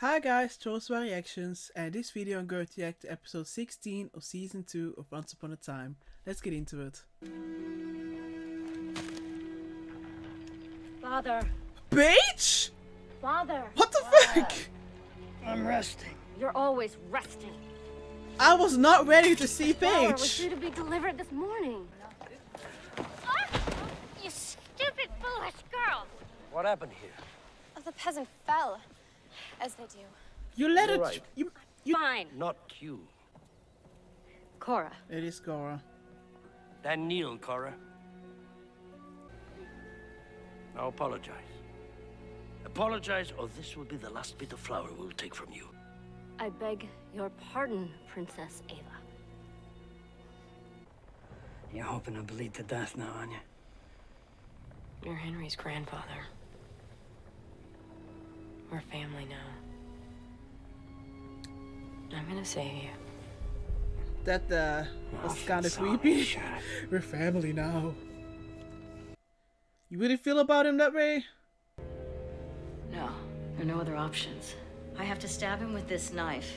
Hi guys, Trolls Reactions, and in this video I'm going to react to episode 16 of season 2 of Once Upon a Time. Let's get into it. Father. PAIGE? Father. What the fuck? I'm resting. You're always resting. I was not ready to see Flower was PAIGE. due to be delivered this morning. You stupid, foolish girl. What happened here? Oh, the peasant fell, as they do. You let it. Right. You. Fine. Not you. Cora. It is Cora. Then kneel, Cora. Now apologize. Apologize, or this will be the last bit of flour we'll take from you. I beg your pardon, Princess Ava. You're hoping to bleed to death now, aren't you? You're Henry's grandfather. We're family now. I'm gonna save you. That was kind of sorry, creepy. shut up. We're family now. You really feel about him that way? No, there are no other options. I have to stab him with this knife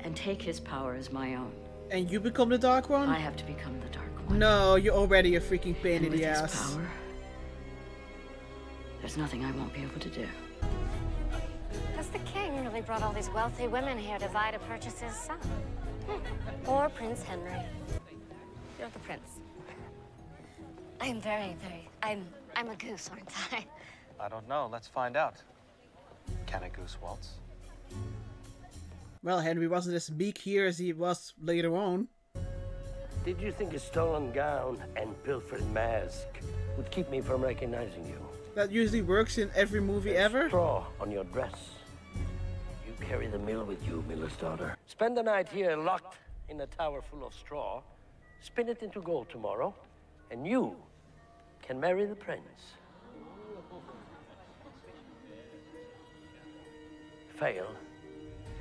and take his power as my own. And you become the Dark One? I have to become the Dark One. No, you're already a freaking pain And in with the his ass. power, there's nothing I won't be able to do. Because the king really brought all these wealthy women here to vie to purchase his son. Or Prince Henry. You're the prince. I'm I'm a goose, aren't I? I don't know. Let's find out. Can a goose waltz? Well, Henry wasn't as meek here as he was later on. Did you think a stolen gown and pilfered mask would keep me from recognizing you? That usually works in every movie ever. Straw on your dress. You carry the mill with you, miller's daughter. Spend the night here locked in a tower full of straw. Spin it into gold tomorrow, and you can marry the prince. Fail,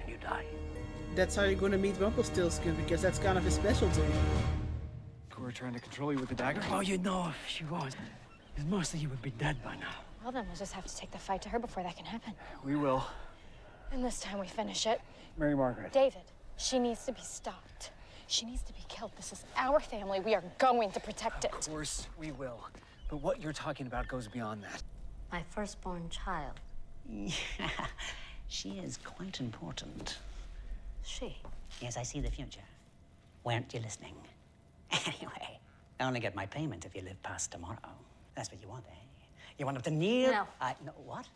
and you die. That's how you're gonna meet Rumpelstiltskin, because that's kind of his specialty. Cora trying to control you with the dagger? Oh, you'd know if she was. Because most of you would be dead by now. Well, then we'll just have to take the fight to her before that can happen. We will. And this time we finish it. Mary Margaret. David, she needs to be stopped. She needs to be killed. This is our family. We are going to protect it. Of course we will. But what you're talking about goes beyond that. My firstborn child. Yeah, she is quite important. She. Yes, I see the future. Weren't you listening? Anyway, I only get my payment if you live past tomorrow. That's what you want, eh? You want him to kneel? No. No, what?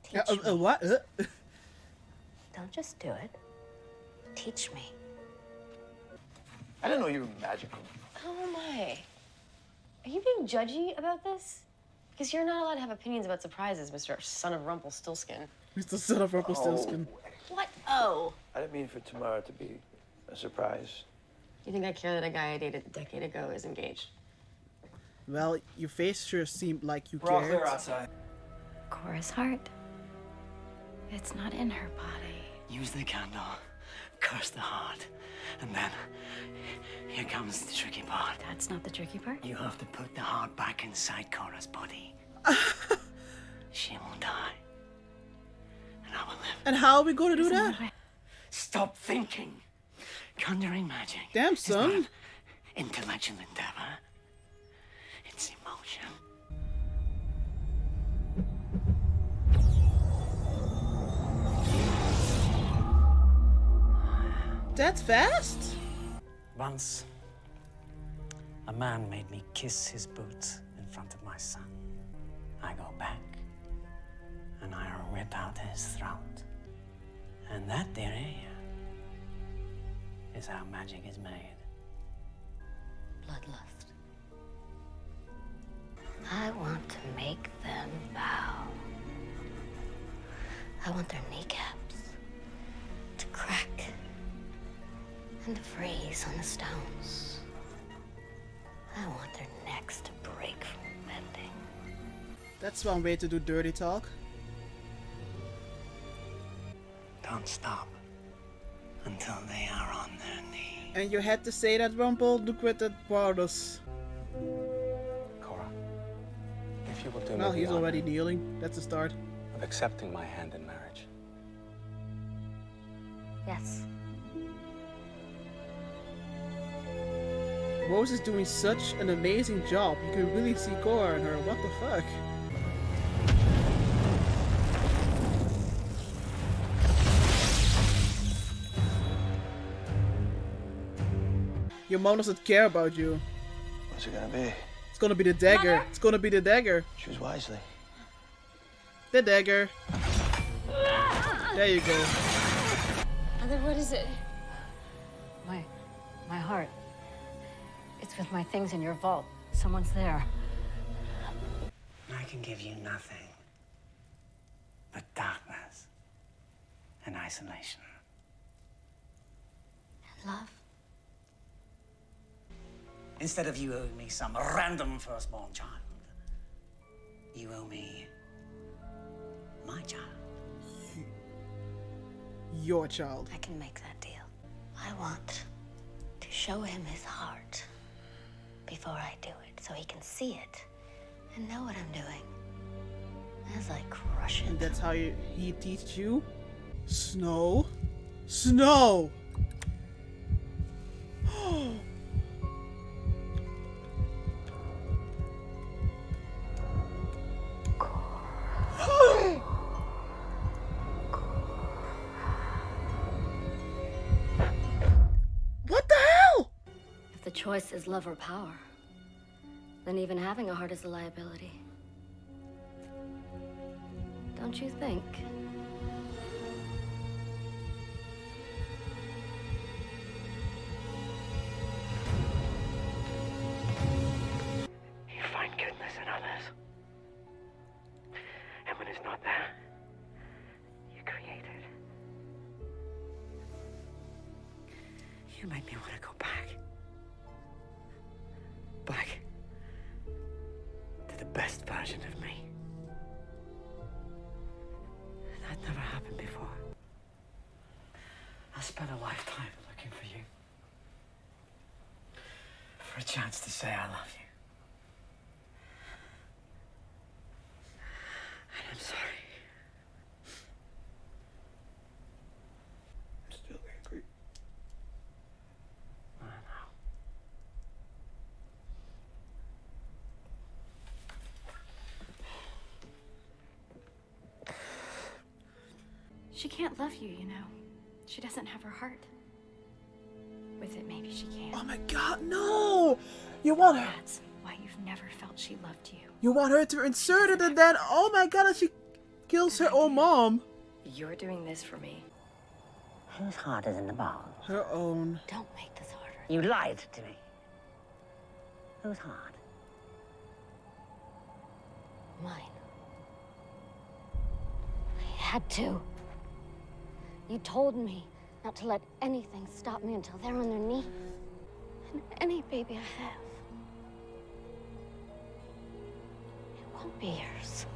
Teach me. What? Don't just do it. Teach me. I didn't know you were magical. Oh my. Are you being judgy about this? Because you're not allowed to have opinions about surprises, Mr. Son of Rumpelstiltskin. He's the son of Rumpelstiltskin. What? Oh. I didn't mean for tomorrow to be a surprise. You think I care that a guy I dated a decade ago is engaged? Well, your face sure seemed like you We're all cared. clear outside. Cora's heart. It's not in her body. Use the candle. Curse the heart. And then, here comes the tricky part. That's not the tricky part. You have to put the heart back inside Cora's body. She will die. And I will live. And how are we gonna do that? Stop thinking. Conjuring magic. Damn, is not son. an intellectual endeavor. It's emotion. That's fast? Once, a man made me kiss his boot in front of my son. I go back, and I rip out his throat. And that, dear, is how magic is made. Bloodlust. I want to make them bow. I want their kneecaps to crack and to freeze on the stones. I want their necks to break from bending. That's one way to do dirty talk. Don't stop until they are on their knees. And you had to say that, Rumpel. Look what that brought us. Cora, if you will do Well, me he's the honor, already kneeling. That's a start. of accepting my hand in marriage? Yes. Rose is doing such an amazing job. You can really see Cora in her. What the fuck? Your mom doesn't care about you. What's it gonna be? It's gonna be the dagger. It's gonna be the dagger. Choose wisely. The dagger. There you go. Mother, what is it? My heart. It's with my things in your vault. Someone's there. I can give you nothing but darkness and isolation. And love. Instead of you owing me some random firstborn child, you owe me my child. Your child. I can make that deal. I want to show him his heart before I do it, so he can see it and know what I'm doing as I crush it. And that's how he teaches you? Snow? Snow! What the hell? If the choice is love or power, then even having a heart is a liability. Don't you think? You find goodness in others. And when it's not there, you create it. You make me want to go back. Back to the best version of me. That never happened before. I spent a lifetime looking for you. For a chance to say I love you. And I'm sorry. I'm still angry. I know. She can't love you, you know. She doesn't have her heart. With it, maybe she can. Oh my god, no! You want her. That's why you've never felt she loved you. You want her to insert it and then, oh my god, she kills her own mom. You're doing this for me. Whose heart is in the bowl? Her own. Don't make this harder. You lied to me. Whose heart? Mine. I had to. You told me not to let anything stop me until they're on their knee. And any baby I have, it won't be yours.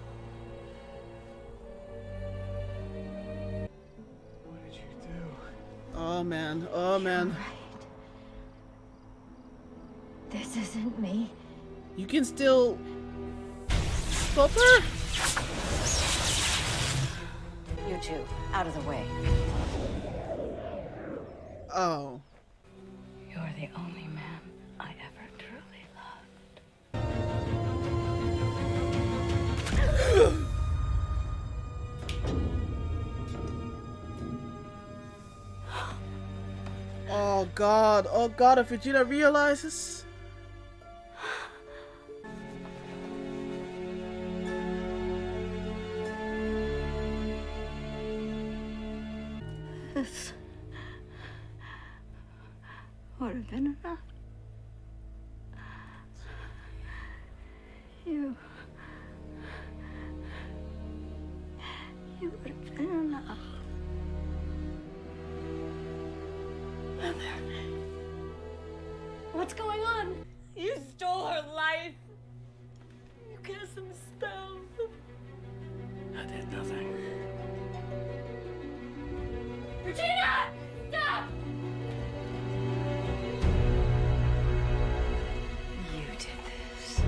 What did you do? Oh man, oh man. Right. This isn't me. You can still stop her? You two, out of the way. Oh. You're the only man I ever truly loved. Oh god, if Regina realizes. This would have been enough. You would have been enough. Mother. What's going on? You stole her life. You cast some spells. I did nothing. Regina! Stop! You did this.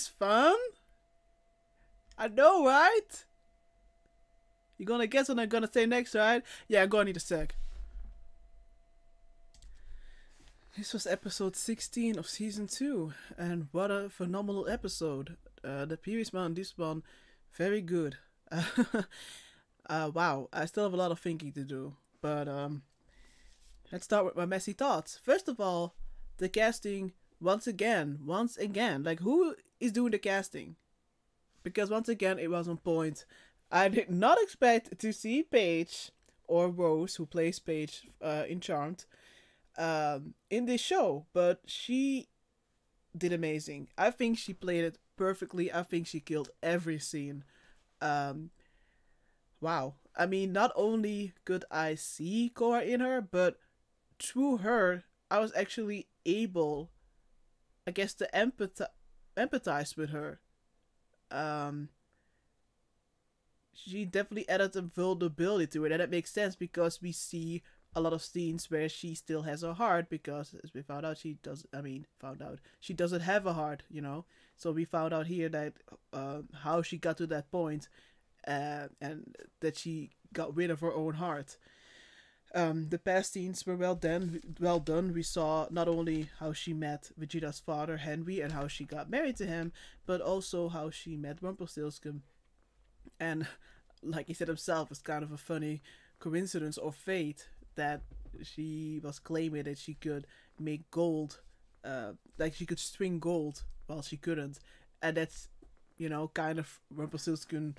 is fun. I know, right? You gonna guess what I'm gonna say next, right? Yeah, I'm gonna need a sec. This was episode 16 of season 2, and what a phenomenal episode. The previous one, this one, very good. Wow, I still have a lot of thinking to do, but let's start with my messy thoughts. First of all, the casting, once again, like who is doing the casting? Because once again, it was on point. I did not expect to see Paige, or Rose, who plays Paige in Charmed, in this show, but she did amazing. I think she played it perfectly. I think she killed every scene. Wow. I mean, not only could I see Cora in her, but through her, I was actually able, I guess, to empathize with her. She definitely added a vulnerability to it, and that makes sense because we see a lot of scenes where she still has a heart, because as we found out, she doesn't have a heart, you know. So we found out here that how she got to that point, and that she got rid of her own heart. The past scenes were well done. We saw not only how she met Vegeta's father, Henry, and how she got married to him, but also how she met Rumpelstiltskin. And like he said himself, it's kind of a funny coincidence or fate that she was claiming that she could make gold, like she could string gold while she couldn't. And that's, you know, kind of Rumpelstiltskin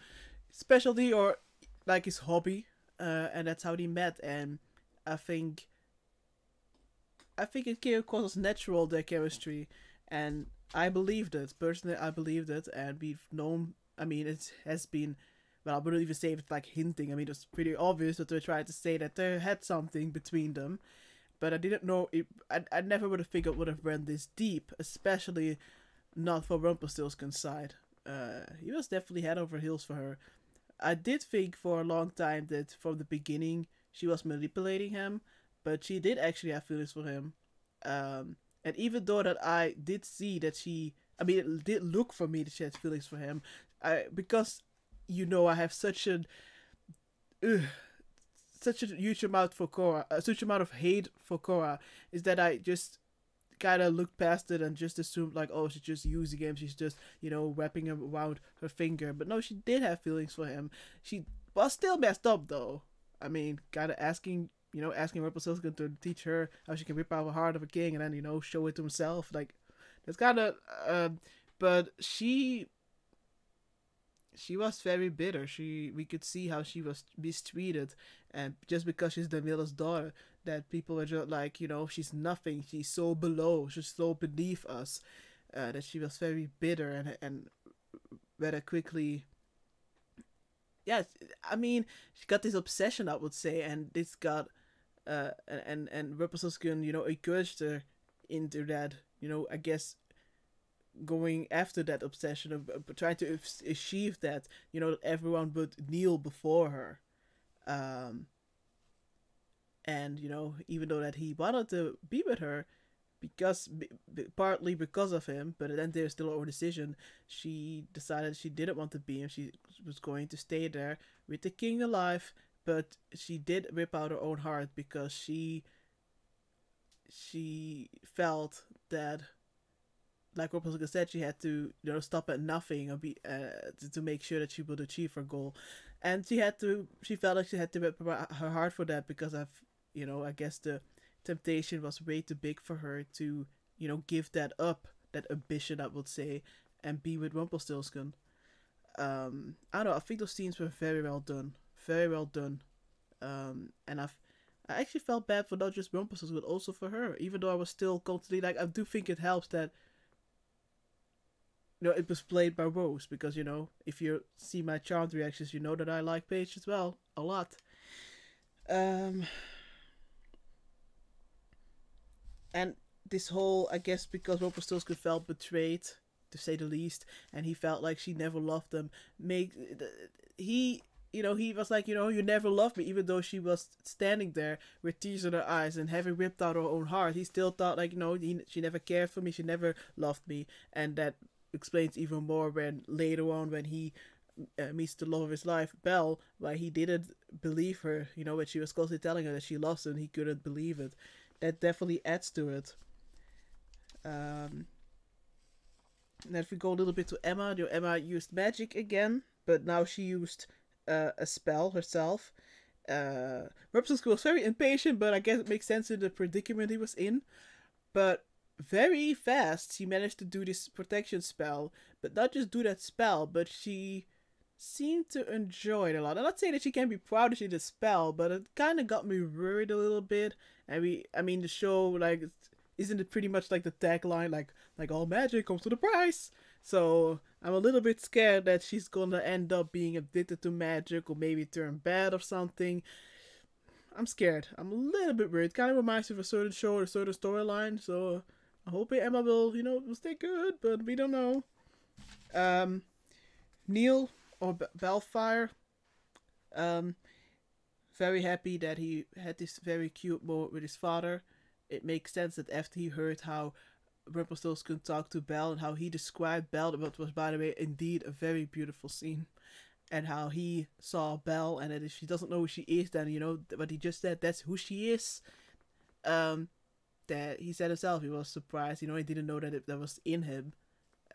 specialty, or like his hobby, and that's how they met. And I think it came across as natural, their chemistry, and I believed it. Personally, I believed it, and we've known, I mean, it has been, well, I wouldn't even say it's like hinting. I mean, it's pretty obvious that they tried to say that they had something between them, but I didn't know it. I never would have figured it would have run this deep, especially not for Rumpelstiltskin's side. He was definitely head over heels for her. I did think for a long time that from the beginning she was manipulating him, but she did actually have feelings for him. And even though that I did see that I mean, it did look for me that she had feelings for him, because, you know, I have such a huge amount for Cora, such amount of hate for Cora, is that I just kind of looked past it and just assumed like, oh, she's just using him, she's just, you know, wrapping him around her finger. But no, she did have feelings for him. She was still messed up though. I mean, kind of asking Rumpelstiltskin to teach her how she can rip out the heart of a king and then, you know, show it to himself. Like, that's kind of, but she was very bitter. We could see how she was mistreated, and just because she's the miller's daughter, that people were just like, you know, she's nothing, she's so below, she's so beneath us, that she was very bitter and rather quickly. Yeah, I mean, she got this obsession, I would say, and this got, and Rumpelstiltskin, you know, encouraged her into that, you know, I guess, going after that obsession of trying to achieve that, you know, that everyone would kneel before her. And, you know, even though that he wanted to be with her, because partly because of him, but then there's still her decision, she decided she didn't want to be, and she was going to stay there with the king alive. But she did rip out her own heart because she felt that, like Rumpelstiltskin said, she had to, you know, stop at nothing and be to make sure that she would achieve her goal, and she felt like she had to rip her heart for that, because of, you know, I guess the temptation was way too big for her to, you know, give that up, that ambition, I would say, and be with Rumpelstiltskin. I don't know, I think those scenes were very well done. And I actually felt bad for not just Rumpelstiltskin, but also for her, even though I was still constantly like, I do think it helps that, you know, it was played by Rose, because, you know, if you see my Charmed reactions, you know that I like Paige as well a lot. And this whole, I guess, because Rumpelstiltskin felt betrayed, to say the least, and he felt like she never loved him, he was like, you know, you never loved me, even though she was standing there with tears in her eyes and having ripped out her own heart. He still thought, like, you know, she never cared for me, she never loved me, and that explains even more when later on when he meets the love of his life, Belle, why he didn't believe her. You know, when she was constantly telling her that she loves him, he couldn't believe it. That definitely adds to it. And if we go a little bit to Emma, Emma used magic again, but now she used a spell herself. Rumpelstiltskin was very impatient, but I guess it makes sense in the predicament he was in. But very fast, she managed to do this protection spell, but not just do that spell, but she seemed to enjoy it a lot. I'm not saying that she can be proud that she did a spell, but it kind of got me worried a little bit. And I mean, the show, like, isn't it pretty much like the tagline, like all magic comes with a price? So I'm a little bit scared that she's gonna end up being addicted to magic or maybe turn bad or something. I'm scared. I'm a little bit worried. Kind of reminds me of a certain show or a certain storyline. So I'm hoping Emma will, will stay good, but we don't know. Neil or Belfire, very happy that he had this very cute moment with his father. It makes sense that after he heard how Rumpelstiltskin talked to Belle and how he described Belle, what was, by the way, indeed a very beautiful scene, and how he saw Belle, and that if she doesn't know who she is, then, what he just said, that's who she is. That he said himself, he was surprised, he didn't know that that was in him.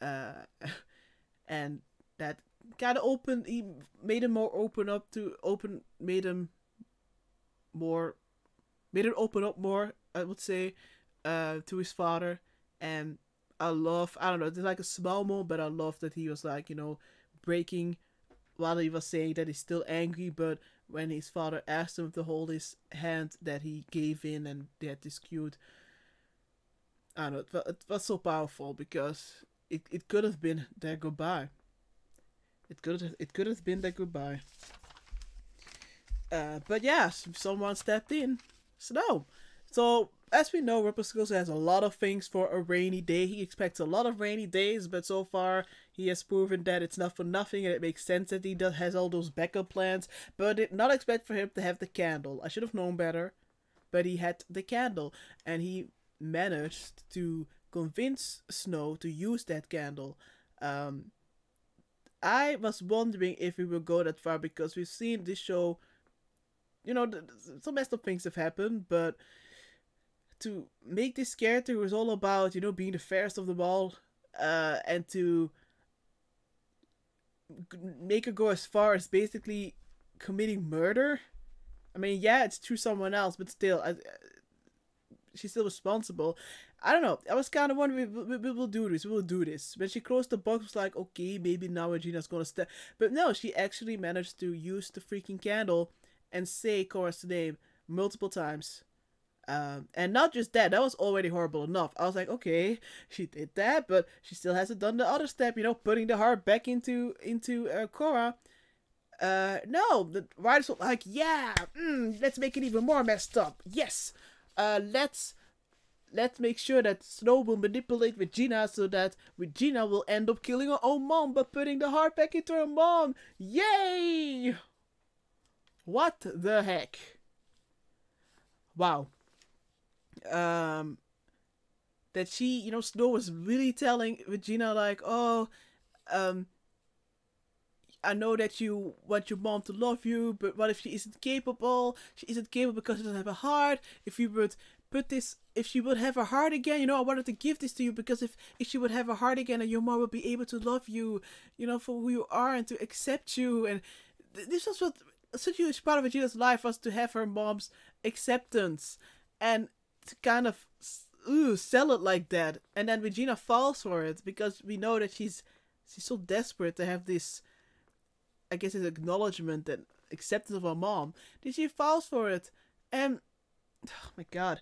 And that kind of made him more open up made him open up more, I would say, to his father. And I don't know, it's like a small moment, but I love that he was like, breaking while he was saying that he's still angry, but when his father asked him to hold his hand, that he gave in, and they had this cute, I don't know, it was so powerful, because it could have been their goodbye. It could have been their goodbye. But yeah, someone stepped in. Snow. So, as we know, Rumpelstiltskin has a lot of things for a rainy day. He expects a lot of rainy days, but so far he has proven that it's not for nothing, and it makes sense that he has all those backup plans. But I did not expect for him to have the candle. I should have known better, but he had the candle, and he managed to convince Snow to use that candle. I was wondering if we would go that far, because we've seen this show, some messed up things have happened, but to make this character who is all about, being the fairest of them all, and to make her go as far as basically committing murder. I mean, yeah, it's through someone else, but still, she's still responsible. I don't know. I was kind of wondering, we will do this. We will do this. When she closed the box, I was like, okay, maybe now Regina's gonna step. But no, she actually managed to use the freaking candle and say Cora's name multiple times. And not just that, that was already horrible enough. I was like, okay, she did that, but she still hasn't done the other step, putting the heart back into Cora. No, the writers were like, yeah, let's make it even more messed up. Yes, let's make sure that Snow will manipulate Regina so that Regina will end up killing her own mom by putting the heart back into her mom. Yay! What the heck? Wow. That she, Snow was really telling Regina, like, oh, I know that you want your mom to love you, but what if she isn't capable? She isn't capable because she doesn't have a heart. If you would if she would have a heart again, I wanted to give this to you, because if she would have a heart again, and your mom would be able to love you, for who you are, and to accept you. And this was what such a huge part of Regina's life, was to have her mom's acceptance, and to kind of sell it like that. And then Regina falls for it, because we know that she's so desperate to have this, I guess, this acknowledgement and acceptance of her mom, that she falls for it. And oh my god.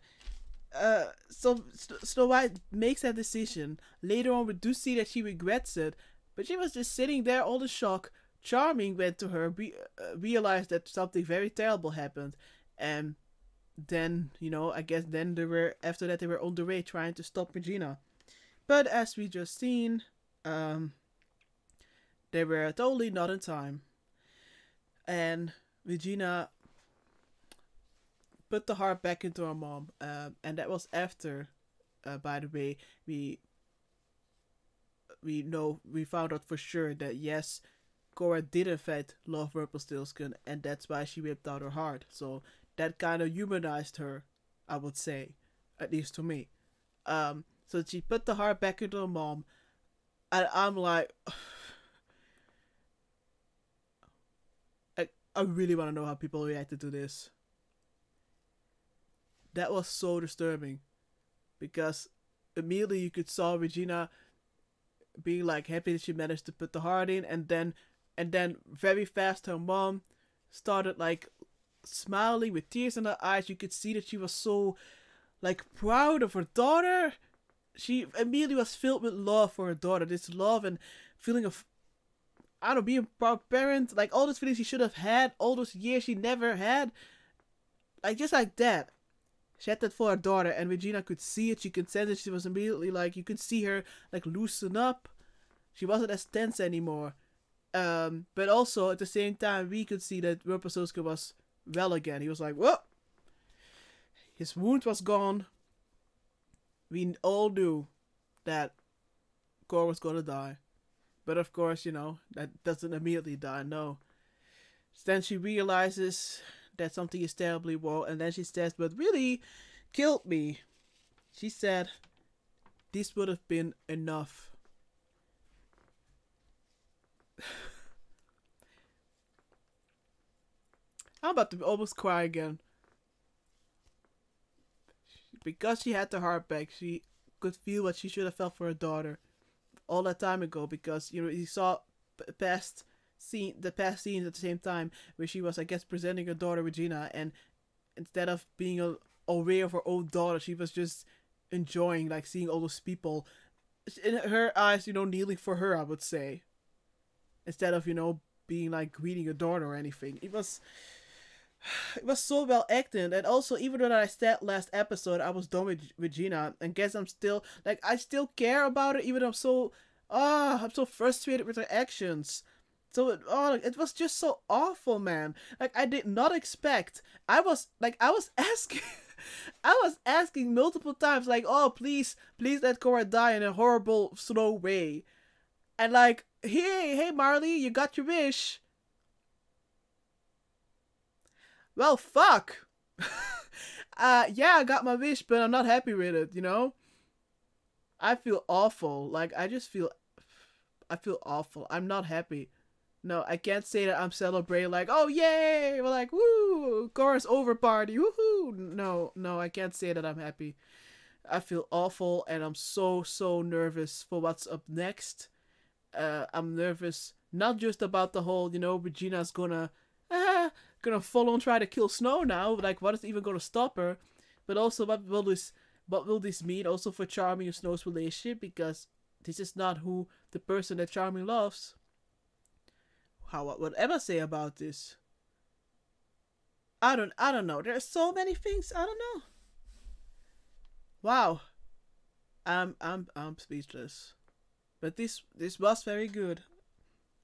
So Snow White makes that decision. Later on, we do see that she regrets it, but she was just sitting there, all the shock. Charming went to her, realized that something very terrible happened, and then, I guess then after that they were on the way trying to stop Regina. But as we just seen, they were totally not in time, and Regina put the heart back into her mom, and that was after, by the way, we found out for sure that yes, Cora did in fact love Rumpelstiltskin, and that's why she ripped out her heart. So that kind of humanized her, I would say, at least to me. So she put the heart back into her mom, and I'm like, I really want to know how people reacted to this. That was so disturbing, because immediately you could saw Regina being like happy that she managed to put the heart in, and then very fast her mom started like smiling with tears in her eyes. You could see that she was so like proud of her daughter. She immediately was filled with love for her daughter. This love and feeling of, I don't know, being a proud parent, like all those feelings she should have had all those years she never had. Like just like that. She had that for her daughter, and Regina could see it. She could sense it. She was immediately like, you could see her like loosen up. She wasn't as tense anymore. But also at the same time, we could see that Rumpelstiltskin was well again. He was like, whoa! His wound was gone. We all knew that Cora was gonna die. But of course, you know, that doesn't immediately die, no. Then she realizes that something is terribly wrong, and then she says, but really killed me. She said, this would have been enough. I'm about to almost cry again. Because she had the heart back, she could feel what she should have felt for her daughter all that time ago, because, you know, you saw the past scenes at the same time where she was, I guess, presenting her daughter Regina, and instead of being aware of her own daughter, she was just enjoying like seeing all those people in her eyes, you know, kneeling for her, I would say, instead of, you know, being like greeting her daughter or anything. It was so well acted. And also, even though I said last episode I was done with Regina, and guess I'm still like, I still care about her, even though I'm so frustrated with her actions. So it was just so awful, man. Like, I did not expect. I was asking I was asking multiple times, like, oh, please let Cora die in a horrible slow way. And like, hey Marley, you got your wish. Well, fuck. Yeah, I got my wish, but I'm not happy with it, you know? I feel awful. Like, I feel awful. I'm not happy. No, I can't say that I'm celebrating like, oh, yay! We're like, woo! Cora's over party, woohoo! No, I can't say that I'm happy. I feel awful, and I'm so nervous for what's up next. I'm nervous, not just about the whole, you know, Regina's gonna follow and try to kill Snow now, like, what is even gonna stop her? But also, what will this mean also for Charming and Snow's relationship? Because this is not the person that Charming loves. What would Emma say about this? I don't know. There are so many things. I don't know. Wow. I'm speechless. But this was very good.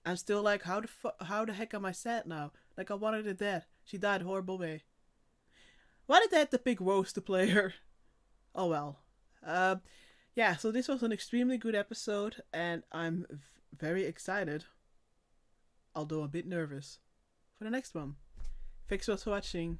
I'm still like, how the heck am I sad now? Like, I wanted her dead. She died a horrible way. Why did they have to pick Rose to play her? Oh well. Yeah, so this was an extremely good episode, and I'm very excited, although a bit nervous, for the next one. Thanks for watching.